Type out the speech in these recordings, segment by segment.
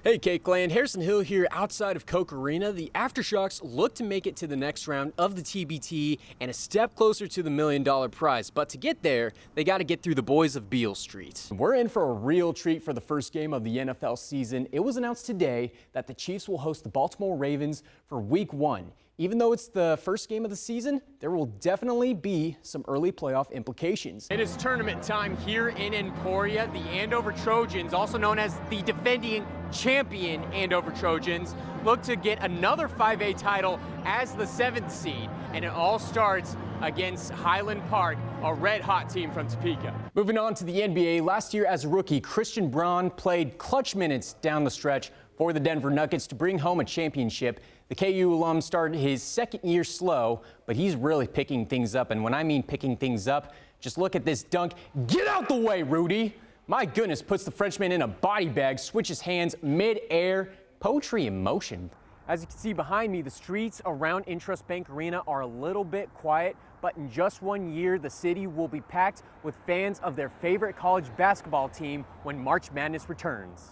Hey Cakeland, Harrison Hill here outside of Coke Arena. The Aftershocks look to make it to the next round of the TBT and a step closer to the $1 million prize. But to get there, they got to get through the boys of Beale Street. We're in for a real treat for the first game of the NFL season. It was announced today that the Chiefs will host the Baltimore Ravens for Week 1. Even though it's the first game of the season, there will definitely be some early playoff implications. It is tournament time here in Emporia. The Andover Trojans, also known as the defending champion Andover Trojans, look to get another 5A title as the 7th seed. And it all starts against Highland Park, a red-hot team from Topeka. Moving on to the NBA, last year as a rookie, Christian Braun played clutch minutes down the stretch for the Denver Nuggets to bring home a championship. The KU alum started his second year slow, but he's really picking things up. And when I mean picking things up, just look at this dunk. Get out the way, Rudy! My goodness, puts the Frenchman in a body bag, switches hands mid-air. Poetry in motion. As you can see behind me, the streets around Intrust Bank Arena are a little bit quiet, but in just 1 year, the city will be packed with fans of their favorite college basketball team when March Madness returns.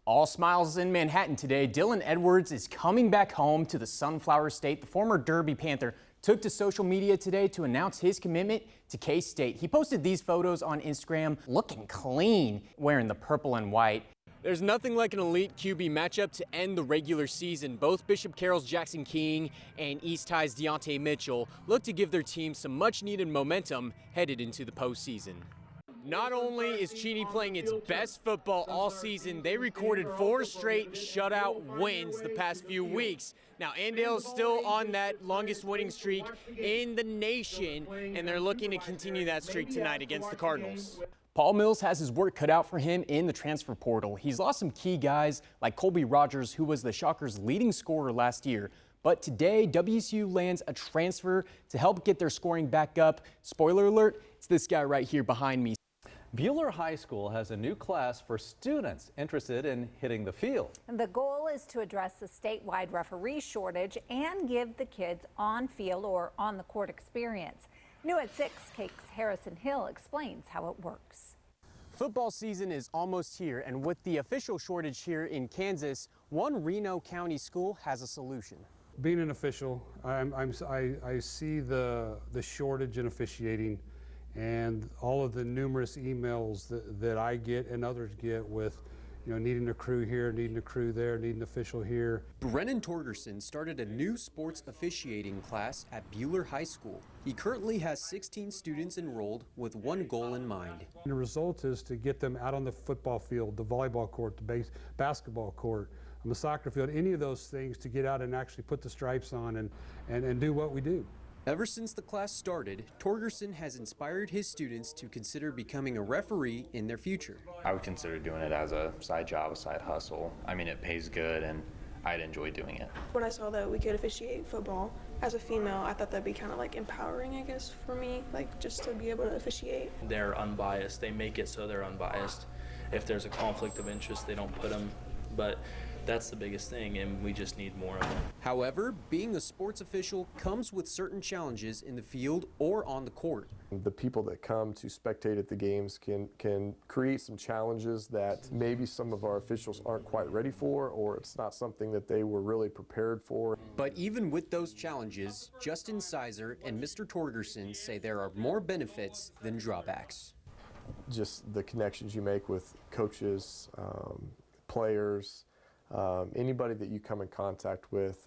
All smiles in Manhattan today. Dylan Edwards is coming back home to the Sunflower State. The former Derby Panther took to social media today to announce his commitment to K-State. He posted these photos on Instagram looking clean, wearing the purple and white. There's nothing like an elite QB matchup to end the regular season. Both Bishop Carroll's Jackson King and East High's Deontay Mitchell look to give their team some much-needed momentum headed into the postseason. Not only is Cheney playing its best football all season, they recorded 4 straight shutout wins the past few weeks. Now, Andale's still on that longest winning streak in the nation, and they're looking to continue that streak tonight against the Cardinals. Paul Mills has his work cut out for him in the transfer portal. He's lost some key guys like Colby Rogers, who was the Shockers' leading scorer last year. But today, WSU lands a transfer to help get their scoring back up. Spoiler alert, it's this guy right here behind me. Bueller High School has a new class for students interested in hitting the field. And the goal is to address the statewide referee shortage and give the kids on-field or on-the-court experience. New at 6, Cake's Harrison Hill explains how it works. Football season is almost here, and with the official shortage here in Kansas, one Reno County school has a solution. Being an official, I see the shortage in officiating and all of the numerous emails that I get and others get with, needing a crew here, needing a crew there, needing an official here. Brennan Torgerson started a new sports officiating class at Bueller High School. He currently has 16 students enrolled with one goal in mind. And the result is to get them out on the football field, the volleyball court, the basketball court, on the soccer field, any of those things, to get out and actually put the stripes on and do what we do. Ever since the class started, Torgerson has inspired his students to consider becoming a referee in their future. I would consider doing it as a side job, a side hustle. I mean, it pays good and I'd enjoy doing it. When I saw that we could officiate football as a female, I thought that'd be kind of like empowering, I guess, for me, like just to be able to officiate. They're unbiased. They make it so they're unbiased. If there's a conflict of interest, they don't put them, but that's the biggest thing, and we just need more of them. However, being a sports official comes with certain challenges in the field or on the court. The people that come to spectate at the games can create some challenges that maybe some of our officials aren't quite ready for, or it's not something that they were really prepared for. But even with those challenges, Justin Sizer and Mr. Torgerson say there are more benefits than drawbacks. Just the connections you make with coaches, players, anybody that you come in contact with.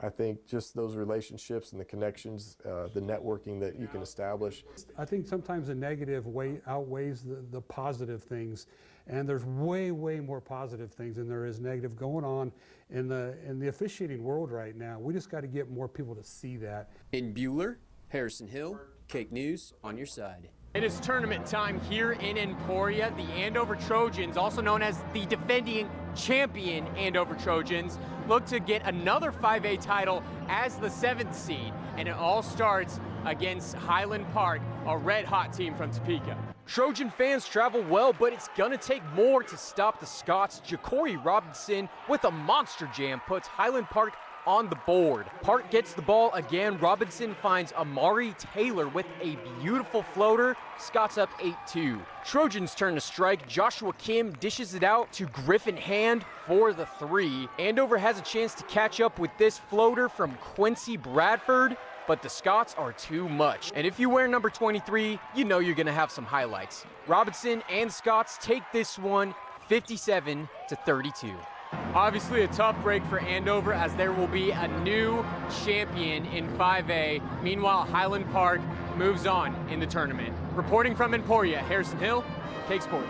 I think just those relationships and the connections, the networking that you can establish. I think sometimes the negative outweighs the positive things, and there's way more positive things than there is negative going on in the officiating world right now. We just got to get more people to see that. In Bueller, Harrison Hill, Cake News on your side. It is tournament time here in Emporia. The Andover Trojans, also known as the defending champion Andover Trojans, look to get another 5A title as the 7th seed. And it all starts against Highland Park, a red-hot team from Topeka. Trojan fans travel well, but it's gonna take more to stop the Scots. Ja'Cory Robinson with a monster jam puts Highland Park on the board. Park gets the ball again. Robinson finds Amari Taylor with a beautiful floater. Scott's up 8-2. Trojans turn to strike. Joshua Kim dishes it out to Griffin Hand for the 3. Andover has a chance to catch up with this floater from Quincy Bradford, but the Scots are too much. And if you wear number 23, you know you're gonna have some highlights. Robinson and Scots take this one 57-32. Obviously a tough break for Andover, as there will be a new champion in 5A. Meanwhile, Highland Park moves on in the tournament. Reporting from Emporia, Harrison Hill, Cake Sports.